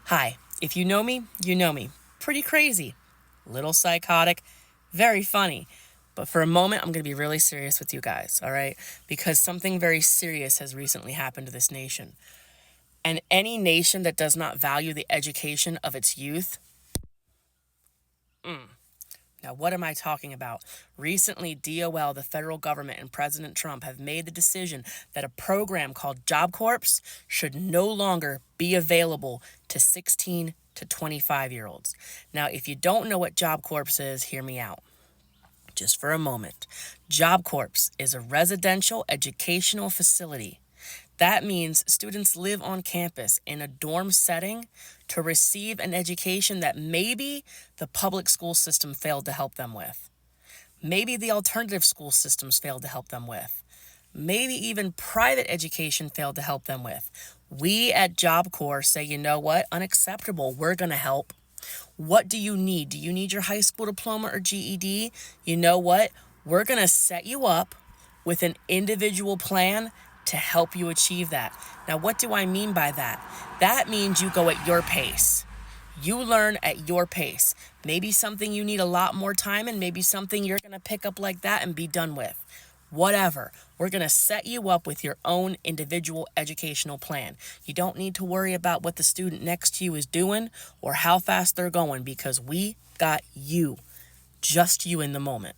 Hi, if you know me, you know me. Pretty crazy, little psychotic, very funny. But for a moment, I'm going to be really serious with you guys, all right? Because something very serious has recently happened to this nation. And any nation that does not value the education of its youth, now, what am I talking about? Recently, DOL, the federal government, and President Trump have made the decision that a program called jobcorps should no longer be available to 16 to 25-year-olds. Now, if you don't know what jobcorps is, hear me out just for a moment. jobcorps is a residential educational facility. That means students live on campus in a dorm setting to receive an education that maybe the public school system failed to help them with. Maybe the alternative school systems failed to help them with. Maybe even private education failed to help them with. We at Job Corps say, you know what? Unacceptable. We're going to help. What do you need? Do you need your high school diploma or GED? You know what? We're going to set you up with an individual plan to help you achieve that. Now, what do I mean by that? That means you go at your pace. You learn at your pace. Maybe something you need a lot more time in, maybe something you're going to pick up like that and be done with. Whatever. We're going to set you up with your own individual educational plan. You don't need to worry about what the student next to you is doing or how fast they're going because we got you, just you in the moment.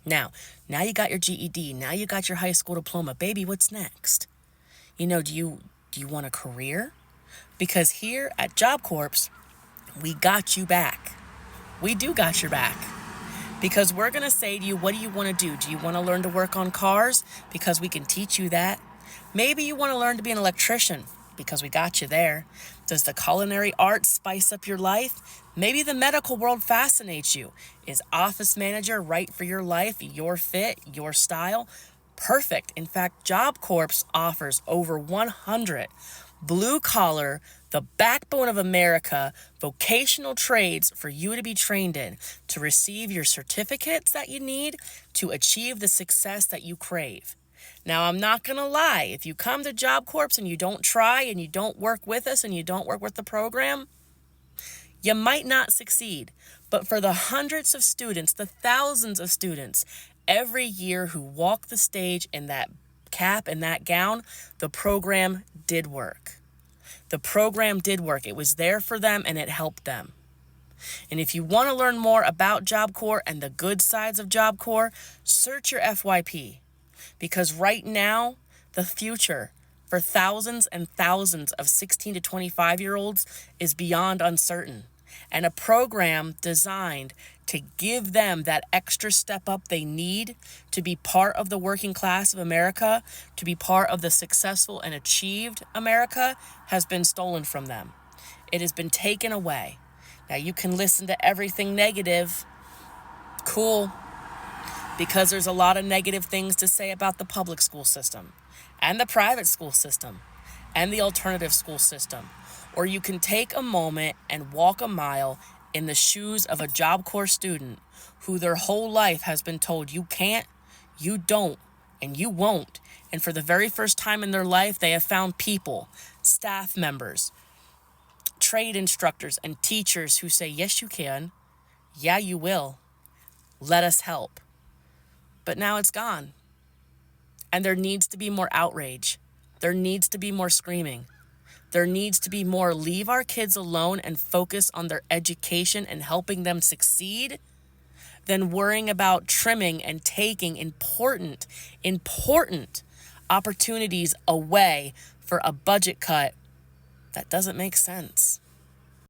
Now you got your GED. Now you got your high school diploma. Baby, what's next? Do you want a career? Because here at Job Corps, we got you back. We do got your back. Because we're going to say to you, what do you want to do? Do you want to learn to work on cars? Because we can teach you that. Maybe you want to learn to be an electrician because we got you there. Does the culinary arts spice up your life? Maybe the medical world fascinates you. Is office manager right for your life, your fit, your style? Perfect. In fact, Job Corps offers over 100 blue-collar, the backbone of America, vocational trades for you to be trained in, to receive your certificates that you need to achieve the success that you crave. Now, I'm not going to lie. If you come to Job Corps and you don't try and you don't work with us and you don't work with the program, you might not succeed. But for the hundreds of students, the thousands of students every year who walk the stage in that cap and that gown, the program did work. The program did work. It was there for them and it helped them. And if you want to learn more about Job Corps and the good sides of Job Corps, search your FYP. Because right now, the future for thousands and thousands of 16 to 25-year-olds is beyond uncertain. And a program designed to give them that extra step up they need to be part of the working class of America, to be part of the successful and achieved America, has been stolen from them. It has been taken away. Now you can listen to everything negative. Cool. Because there's a lot of negative things to say about the public school system and the private school system and the alternative school system. Or you can take a moment and walk a mile in the shoes of a Job Corps student who their whole life has been told you can't, you don't, and you won't. And for the very first time in their life, they have found people, staff members, trade instructors, and teachers who say, yes, you can. Yeah, you will. Let us help. But now it's gone. And there needs to be more outrage. There needs to be more screaming. There needs to be more leave our kids alone and focus on their education and helping them succeed than worrying about trimming and taking important opportunities away for a budget cut that doesn't make sense.